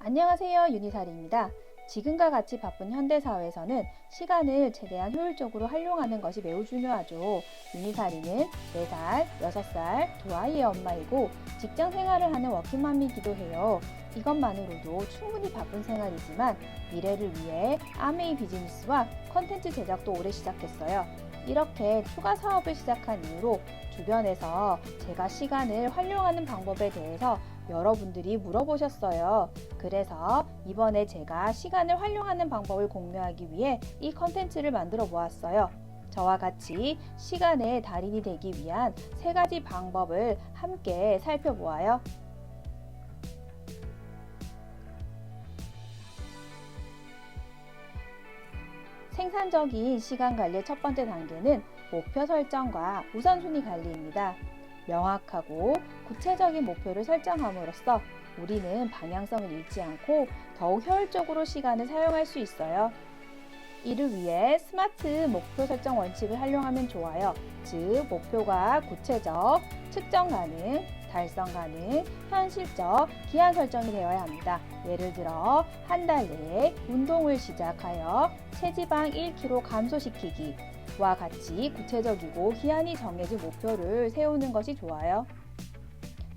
안녕하세요, 윤희살이입니다. 지금과 같이 바쁜 현대사회에서는 시간을 최대한 효율적으로 활용하는 것이 매우 중요하죠. 윤희살이는 4살, 6살 두 아이의 엄마이고 직장 생활을 하는 워킹맘이기도 해요. 이것만으로도 충분히 바쁜 생활이지만 미래를 위해 아메이 비즈니스와 컨텐츠 제작도 올해 시작했어요. 이렇게 추가 사업을 시작한 이후로 주변에서 제가 시간을 활용하는 방법에 대해서 여러분들이 물어보셨어요. 그래서 이번에 제가 시간을 활용하는 방법을 공유하기 위해 이 컨텐츠를 만들어 보았어요. 저와 같이 시간의 달인이 되기 위한 3가지 방법을 함께 살펴보아요. 생산적인 시간 관리의 첫 번째 단계는 목표 설정과 우선순위 관리입니다. 명확하고 구체적인 목표를 설정함으로써 우리는 방향성을 잃지 않고 더욱 효율적으로 시간을 사용할 수 있어요. 이를 위해 스마트 목표 설정 원칙을 활용하면 좋아요. 즉, 목표가 구체적, 측정 가능, 달성 가능, 현실적, 기한 설정이 되어야 합니다. 예를 들어 한 달 내에 운동을 시작하여 체지방 1kg 감소시키기 와 같이 구체적이고 기한이 정해진 목표를 세우는 것이 좋아요.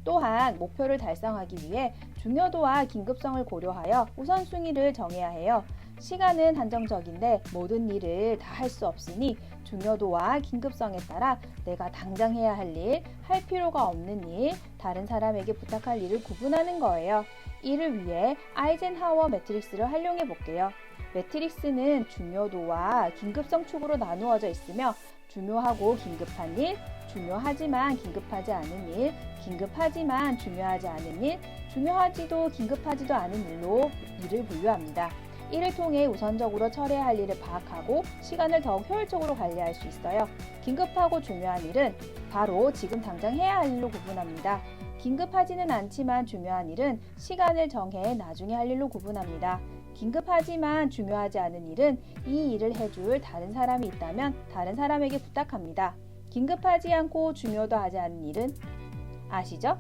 또한 목표를 달성하기 위해 중요도와 긴급성을 고려하여 우선순위를 정해야 해요. 시간은 한정적인데 모든 일을 다 할 수 없으니 중요도와 긴급성에 따라 내가 당장 해야 할 일, 할 필요가 없는 일, 다른 사람에게 부탁할 일을 구분하는 거예요. 이를 위해 아이젠하워 매트릭스를 활용해 볼게요. 매트릭스는 중요도와 긴급성 축으로 나누어져 있으며 중요하고 긴급한 일, 중요하지만 긴급하지 않은 일, 긴급하지만 중요하지 않은 일, 중요하지도 긴급하지도 않은 일로 일을 분류합니다. 이를 통해 우선적으로 처리해야 할 일을 파악하고 시간을 더욱 효율적으로 관리할 수 있어요. 긴급하고 중요한 일은 바로 지금 당장 해야 할 일로 구분합니다. 긴급하지는 않지만 중요한 일은 시간을 정해 나중에 할 일로 구분합니다. 긴급하지만 중요하지 않은 일은 이 일을 해줄 다른 사람이 있다면 다른 사람에게 부탁합니다. 긴급하지 않고 중요도 하지 않은 일은 아시죠?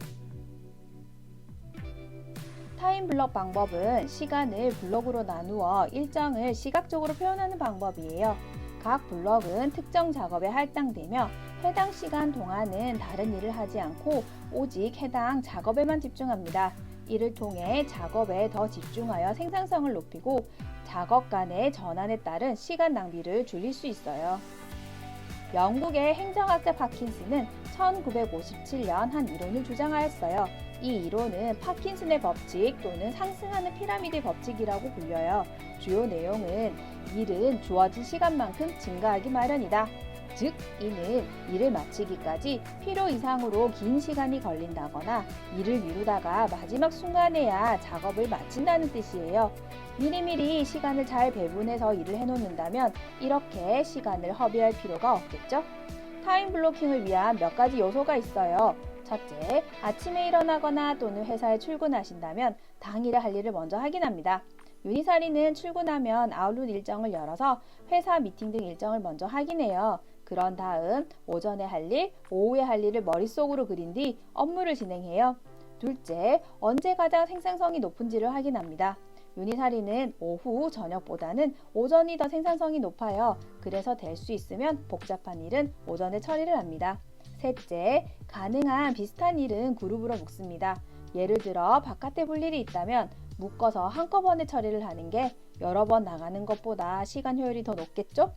타임블럭 방법은 시간을 블럭으로 나누어 일정을 시각적으로 표현하는 방법이에요. 각 블럭은 특정 작업에 할당되며 해당 시간 동안은 다른 일을 하지 않고 오직 해당 작업에만 집중합니다. 이를 통해 작업에 더 집중하여 생산성을 높이고 작업 간의 전환에 따른 시간 낭비를 줄일 수 있어요. 영국의 행정학자 파킨슨은 1957년 한 이론을 주장하였어요. 이 이론은 파킨슨의 법칙 또는 상승하는 피라미드 법칙이라고 불려요. 주요 내용은 일은 주어진 시간만큼 증가하기 마련이다. 즉, 이는 일을 마치기까지 필요 이상으로 긴 시간이 걸린다거나 일을 미루다가 마지막 순간에야 작업을 마친다는 뜻이에요. 미리미리 시간을 잘 배분해서 일을 해놓는다면 이렇게 시간을 허비할 필요가 없겠죠? 타임 블로킹을 위한 몇 가지 요소가 있어요. 첫째, 아침에 일어나거나 또는 회사에 출근하신다면 당일에 할 일을 먼저 확인합니다. 윤희살이는 출근하면 아웃룩 일정을 열어서 회사 미팅 등 일정을 먼저 확인해요. 그런 다음 오전에 할 일, 오후에 할 일을 머릿속으로 그린 뒤 업무를 진행해요. 둘째, 언제 가장 생산성이 높은지를 확인합니다. 윤희살이는 오후, 저녁보다는 오전이 더 생산성이 높아요. 그래서 될 수 있으면 복잡한 일은 오전에 처리를 합니다. 셋째, 가능한 비슷한 일은 그룹으로 묶습니다. 예를 들어 바깥에 볼 일이 있다면 묶어서 한꺼번에 처리를 하는 게 여러 번 나가는 것보다 시간 효율이 더 높겠죠?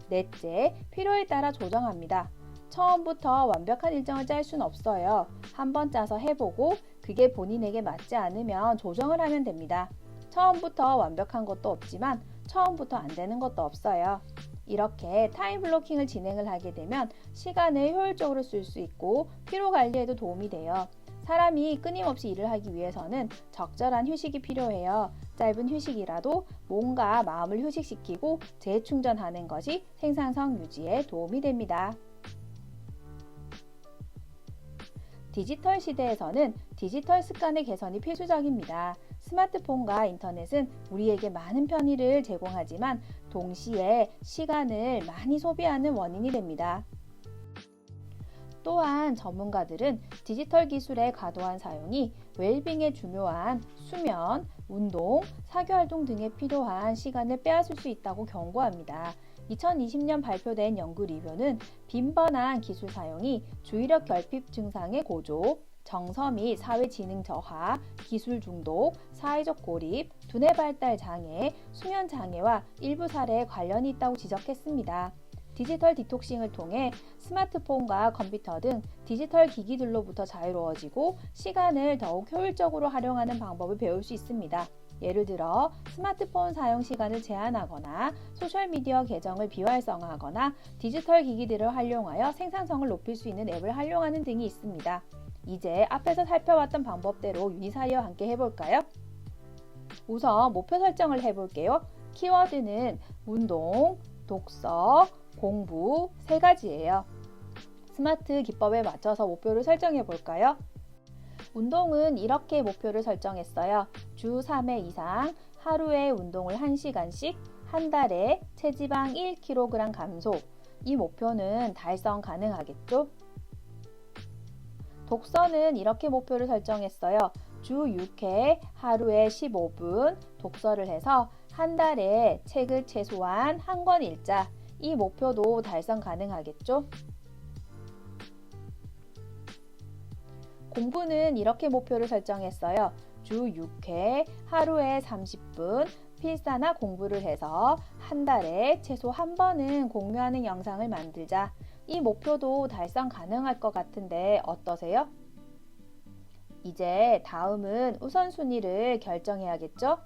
넷째, 필요에 따라 조정합니다. 처음부터 완벽한 일정을 짤 수는 없어요. 한번 짜서 해보고 그게 본인에게 맞지 않으면 조정을 하면 됩니다. 처음부터 완벽한 것도 없지만 처음부터 안 되는 것도 없어요. 이렇게 타임 블로킹을 진행을 하게 되면 시간을 효율적으로 쓸 수 있고 피로 관리에도 도움이 돼요. 사람이 끊임없이 일을 하기 위해서는 적절한 휴식이 필요해요. 짧은 휴식이라도 몸과 마음을 휴식시키고 재충전하는 것이 생산성 유지에 도움이 됩니다. 디지털 시대에서는 디지털 습관의 개선이 필수적입니다. 스마트폰과 인터넷은 우리에게 많은 편의를 제공하지만 동시에 시간을 많이 소비하는 원인이 됩니다. 또한 전문가들은 디지털 기술의 과도한 사용이 웰빙에 중요한 수면, 운동, 사교활동 등에 필요한 시간을 빼앗을 수 있다고 경고합니다. 2020년 발표된 연구 리뷰는 빈번한 기술 사용이 주의력 결핍 증상의 고조, 정서 및 사회 지능 저하, 기술 중독, 사회적 고립, 두뇌 발달 장애, 수면 장애와 일부 사례에 관련이 있다고 지적했습니다. 디지털 디톡싱을 통해 스마트폰과 컴퓨터 등 디지털 기기들로부터 자유로워지고 시간을 더욱 효율적으로 활용하는 방법을 배울 수 있습니다. 예를 들어 스마트폰 사용 시간을 제한하거나 소셜미디어 계정을 비활성화하거나 디지털 기기들을 활용하여 생산성을 높일 수 있는 앱을 활용하는 등이 있습니다. 이제 앞에서 살펴봤던 방법대로 유니사리와 함께 해볼까요? 우선 목표 설정을 해볼게요. 키워드는 운동, 독서, 공부 세 가지예요. 스마트 기법에 맞춰서 목표를 설정해 볼까요? 운동은 이렇게 목표를 설정했어요. 주 3회 이상 하루에 운동을 1시간씩, 한 달에 체지방 1kg 감소. 이 목표는 달성 가능하겠죠? 독서는 이렇게 목표를 설정했어요. 주 6회 하루에 15분 독서를 해서 한 달에 책을 최소한 한 권 읽자. 이 목표도 달성 가능하겠죠? 공부는 이렇게 목표를 설정했어요. 주 6회 하루에 30분 필사나 공부를 해서 한 달에 최소 한 번은 공유하는 영상을 만들자. 이 목표도 달성 가능할 것 같은데 어떠세요? 이제 다음은 우선순위를 결정해야겠죠?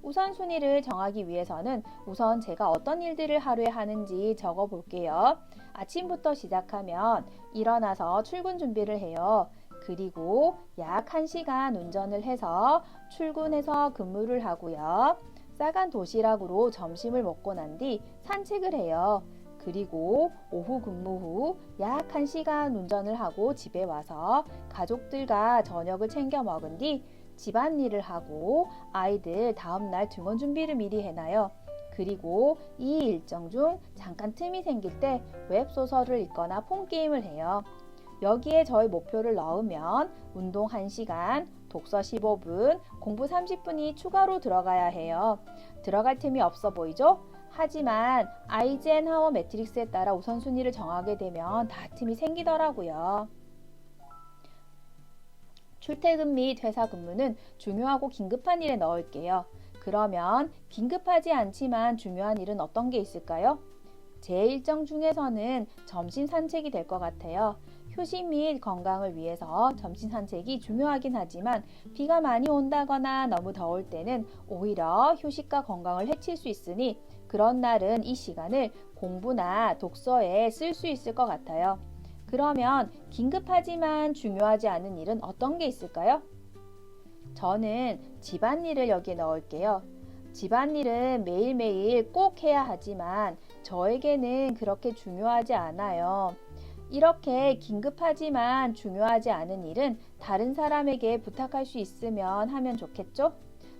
우선순위를 정하기 위해서는 우선 제가 어떤 일들을 하루에 하는지 적어 볼게요. 아침부터 시작하면 일어나서 출근 준비를 해요. 그리고 약 1시간 운전을 해서 출근해서 근무를 하고요. 싸간 도시락으로 점심을 먹고 난 뒤 산책을 해요. 그리고 오후 근무 후 약 1시간 운전을 하고 집에 와서 가족들과 저녁을 챙겨 먹은 뒤 집안일을 하고 아이들 다음날 등원 준비를 미리 해놔요. 그리고 이 일정 중 잠깐 틈이 생길 때 웹소설을 읽거나 폰게임을 해요. 여기에 저희 목표를 넣으면 운동 1시간, 독서 15분, 공부 30분이 추가로 들어가야 해요. 들어갈 틈이 없어 보이죠? 하지만 아이젠하워 매트릭스에 따라 우선순위를 정하게 되면 다 틈이 생기더라고요. 출퇴근 및 회사 근무는 중요하고 긴급한 일에 넣을게요. 그러면 긴급하지 않지만 중요한 일은 어떤 게 있을까요? 제 일정 중에서는 점심 산책이 될 것 같아요. 휴식 및 건강을 위해서 점심 산책이 중요하긴 하지만 비가 많이 온다거나 너무 더울 때는 오히려 휴식과 건강을 해칠 수 있으니 그런 날은 이 시간을 공부나 독서에 쓸 수 있을 것 같아요. 그러면 긴급하지만 중요하지 않은 일은 어떤 게 있을까요? 저는 집안일을 여기에 넣을게요. 집안일은 매일매일 꼭 해야 하지만 저에게는 그렇게 중요하지 않아요. 이렇게 긴급하지만 중요하지 않은 일은 다른 사람에게 부탁할 수 있으면 하면 좋겠죠?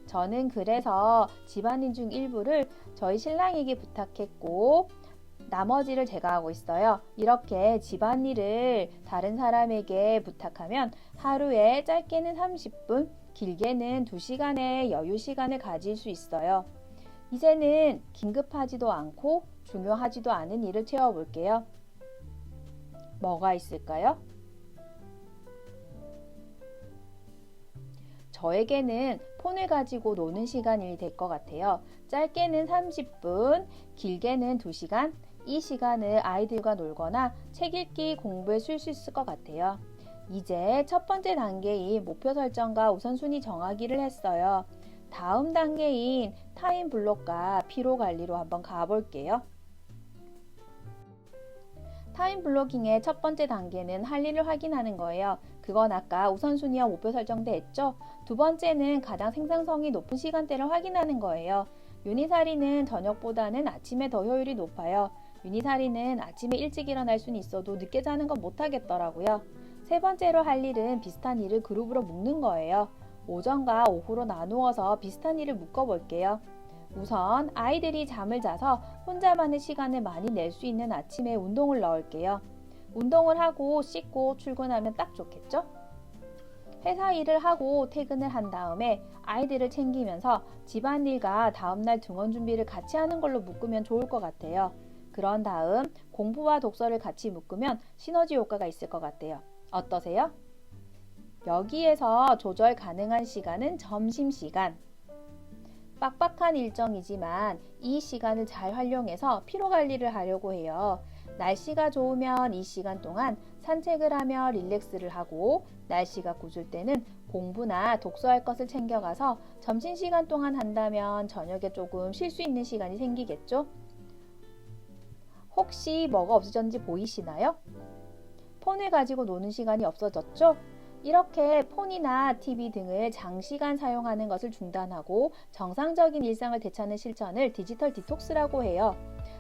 저는 그래서 집안일 중 일부를 저희 신랑에게 부탁했고 나머지를 제가 하고 있어요. 이렇게 집안일을 다른 사람에게 부탁하면 하루에 짧게는 30분, 길게는 2시간의 여유 시간을 가질 수 있어요. 이제는 긴급하지도 않고 중요하지도 않은 일을 채워볼게요. 뭐가 있을까요? 저에게는 폰을 가지고 노는 시간이 될 것 같아요. 짧게는 30분, 길게는 2시간. 이 시간을 아이들과 놀거나 책 읽기 공부에 쓸 수 있을 것 같아요. 이제 첫 번째 단계인 목표 설정과 우선순위 정하기를 했어요. 다음 단계인 타임 블록과 피로 관리로 한번 가볼게요. 타임 블로깅의 첫 번째 단계는 할 일을 확인하는 거예요. 그건 아까 우선순위와 목표 설정돼 있죠? 두 번째는 가장 생산성이 높은 시간대를 확인하는 거예요. 유니사리는 저녁보다는 아침에 더 효율이 높아요. 유니사리는 아침에 일찍 일어날 수는 있어도 늦게 자는 건 못하겠더라고요. 세 번째로 할 일은 비슷한 일을 그룹으로 묶는 거예요. 오전과 오후로 나누어서 비슷한 일을 묶어볼게요. 우선 아이들이 잠을 자서 혼자만의 시간을 많이 낼 수 있는 아침에 운동을 넣을게요. 운동을 하고 씻고 출근하면 딱 좋겠죠? 회사 일을 하고 퇴근을 한 다음에 아이들을 챙기면서 집안일과 다음날 등원 준비를 같이 하는 걸로 묶으면 좋을 것 같아요. 그런 다음 공부와 독서를 같이 묶으면 시너지 효과가 있을 것 같아요. 어떠세요? 여기에서 조절 가능한 시간은 점심시간. 빡빡한 일정이지만 이 시간을 잘 활용해서 피로관리를 하려고 해요. 날씨가 좋으면 이 시간 동안 산책을 하며 릴렉스를 하고, 날씨가 굿을 때는 공부나 독서할 것을 챙겨가서 점심시간 동안 한다면 저녁에 조금 쉴 수 있는 시간이 생기겠죠? 혹시 뭐가 없어졌는지 보이시나요? 폰을 가지고 노는 시간이 없어졌죠? 이렇게 폰이나 TV 등을 장시간 사용하는 것을 중단하고 정상적인 일상을 되찾는 실천을 디지털 디톡스라고 해요.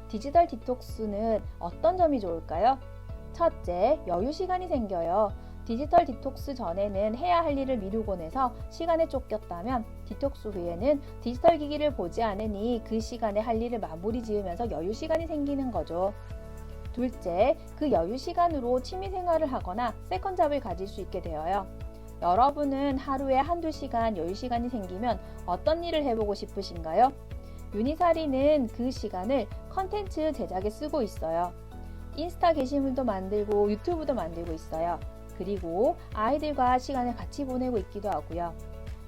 디지털 디톡스는 어떤 점이 좋을까요? 첫째, 여유 시간이 생겨요. 디지털 디톡스 전에는 해야 할 일을 미루곤 해서 시간에 쫓겼다면 디톡스 후에는 디지털 기기를 보지 않으니 그 시간에 할 일을 마무리 지으면서 여유 시간이 생기는 거죠. 둘째, 그 여유 시간으로 취미 생활을 하거나 세컨잡을 가질 수 있게 되어요. 여러분은 하루에 한두 시간 여유 시간이 생기면 어떤 일을 해보고 싶으신가요? 유니사리는 그 시간을 컨텐츠 제작에 쓰고 있어요. 인스타 게시물도 만들고 유튜브도 만들고 있어요. 그리고 아이들과 시간을 같이 보내고 있기도 하고요.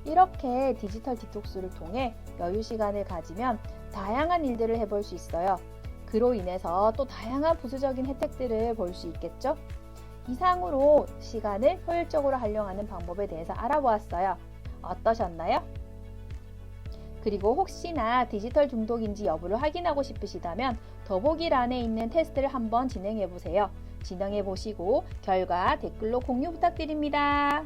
이렇게 디지털 디톡스를 통해 여유 시간을 가지면 다양한 일들을 해볼 수 있어요. 그로 인해서 또 다양한 부수적인 혜택들을 볼 수 있겠죠? 이상으로 시간을 효율적으로 활용하는 방법에 대해서 알아보았어요. 어떠셨나요? 그리고 혹시나 디지털 중독인지 여부를 확인하고 싶으시다면 더보기란에 있는 테스트를 한번 진행해 보세요. 진행해 보시고 결과 댓글로 공유 부탁드립니다.